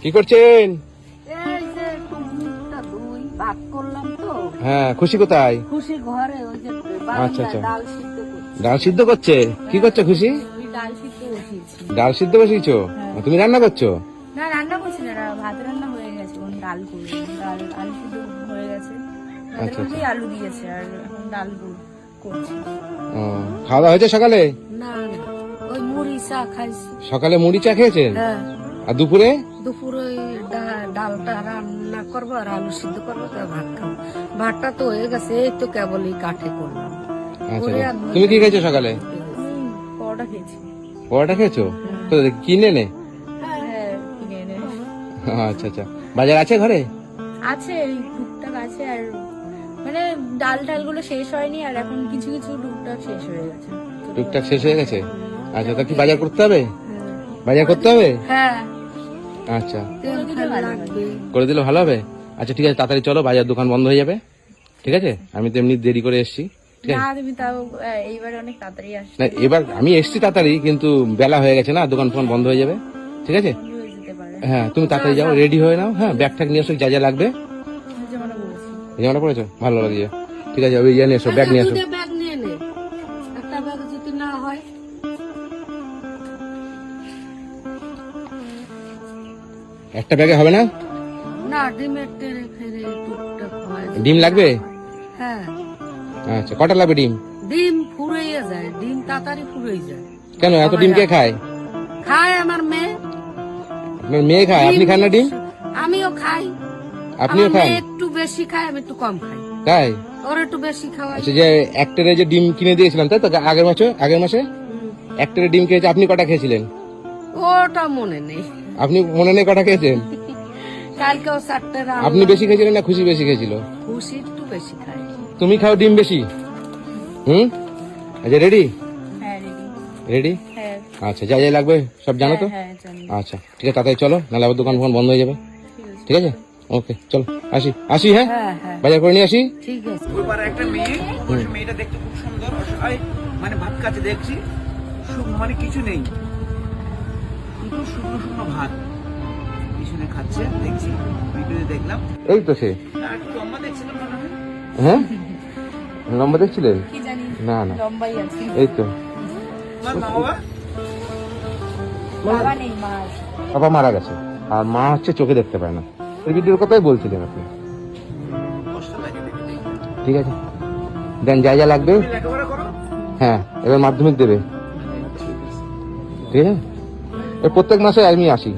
কি করছেন? এই যে টুকটা দুই ভাগ করলাম তো। হ্যাঁ, খুশি কোথায়? খুশি ঘরে ওই যে আচ্ছা, আচ্ছা। ডাল সিদ্ধ করছি। ডাল সিদ্ধ করছে? কি করছো খুশি? ওই ডাল সিদ্ধ বসিয়েছি। ডাল সিদ্ধ বসিয়েছো? হ্যাঁ। তুমি রান্না করছো? না রান্না করছি না, ভাত রান্না হয়ে গেছে, এখন ডাল করবো। আলু সিদ্ধ হয়ে গেছে, ভাতের আচ্ছা, মধ্যেই আলু দিয়েছে আর এখন ডাল করছি। ও, খাওয়া দাওয়া হয়েছে সকালে? না না, ওই মুড়ি চা খাইছি। সকালে মুড়ি চা খেয়েছেন? হ্যাঁ, আর দুপুরে? দুপুরে ওই ডালটা রান্না করবো আর আলু সিদ্ধ করবো, তার ভাত খাবো। ভাতটা তো হয়ে গেছে, এই তো কেবলই কাঠে করলাম। আচ্ছা, তুমি কি খেয়েছো সকালে? পরোটা খেয়েছি। পরোটা খেয়েছো? তো কিনে নে? হ্যাঁ, কিনে এনে। আচ্ছা আচ্ছা, বাজার আছে ঘরে? আছে, এই টুকটাক আছে, আর মানে ডাল গুলো শেষ হয়নি, আর এখন কিছু কিছু টুকটাক শেষ হয়ে গেছে। টুকটাক শেষ হয়ে গেছে? আচ্ছা, তা কি বাজার করতে হবে? বাজার করতে হবে? হ্যাঁ, আচ্ছা, লাগবে। করে দিলে ভালো হবে। আচ্ছা ঠিক আছে, তাড়াতাড়ি চলো, বাজার দোকান বন্ধ হয়ে যাবে। ঠিক আছে, আমি তো এমনি দেরি করে এসেছি। ঠিক আছে, না তুমি তাও এইবারে অনেক তাড়াতাড়ি আসছো, না এবার আমি এসেছি তাড়াতাড়ি, কিন্তু বেলা হয়ে গেছে না, দোকান ফোকান বন্ধ হয়ে যাবে। ঠিক আছে, বন্ধ হয়ে যেতে পারে। হ্যাঁ তুমি তাড়াতাড়ি যাও, রেডি হয়ে নাও। হ্যাঁ, ব্যাগ ট্যাগ নিয়ে আসো, যা যা লাগবে। যেমন বলেছি। জামাটা পড়েছো? ভালো লাগে। ঠিক আছে, ওই ইয়ে নিয়ে এসো, ব্যাগ নিয়ে আসো। ব্যাগ নিয়ে নে, একটা ব্যাগ যদি না হয়। একটা ব্যাগে হবে না? না, ডিমের টেরে ফেরে টুকটাক হয়। ডিম লাগবে? হ্যাঁ, আচ্ছা, কটা লাগবে ডিম? ডিম ফুরাইয়া যায়, ডিম তাড়াতাড়ি ফুরাই যায়। কেন এত ডিম কে খায়? খায় আমার মেয়ে। আপনার মেয়ে খায়, আপনি খান না ডিম? আমিও খাই। আপনিও আমার খান? মেয়ে একটু বেশি খায়, আমি একটু কম খাই। তাই? ওর একটু বেশি খাওয়াই। আচ্ছা, যে একটারে যে ডিম কিনে দিয়েছিলাম তাই তো আগের মাসে একটারে ডিম খেয়েছে, আপনি কটা খেয়েছিলেন? ওটা মনে নেই। আপনি মনে নেই কটা খেয়েছেন? কালকেও 4টে রান্না। আপনি বেশি খেয়েছিলেন না খুশি বেশি খেয়েছিল? খুশি একটু বেশি খাই। তুমি খাও ডিম বেশি? আচ্ছা, রেডি? হ্যাঁ, রেডি? হ্যাঁ, আচ্ছা, যা যা লাগবে সব জানো তো? হ্যাঁ, জানি। আচ্ছা ঠিক আছে, তাড়াতাড়ি চলো, নাহলে আবার দোকান ফোকান বন্ধ হয়ে যাবে। ঠিক আছে, ওকে চলো, আসি। হ্যাঁ, হ্যাঁ, হ্যাঁ, বাজার করে নিয়ে আসি। ঠিক আছে। ওই পাড়ার একটা মেয়ে, ওই মেয়েটা দেখতে খুব সুন্দর, অসহায়, মানে ভাত খাচ্ছে দেখছি, মানে কিছু নেই, খুব শুকনো শুকনো ভাত পিছনে খাচ্ছে দেখছি, ভিডিওতে দেখলাম। এই তো সে। আর একটু লম্বা দেখছিলাম মনে হয়। হ্যাঁ, লম্বা দেখছিলেন? কি জানি, না না, লম্বাই আছে। এই তো। তোমার মা বাবা? বাবা নেই, মা আছে। বাবা মারা গেছে, আর মা হচ্ছে চোখে দেখতে পায় না। এই ভিডিওর কথাই বলছিলেন আপনি। কষ্ট লাগে দেখতে। ঠিক আছে, দেন যা যা লাগবে। তুমি লেখাপড়া করো? হ্যাঁ, এবার মাধ্যমিক দেবে। ঠিক আছে। ঠিক আছে, প্রত্যেক মাসে আমি আসি।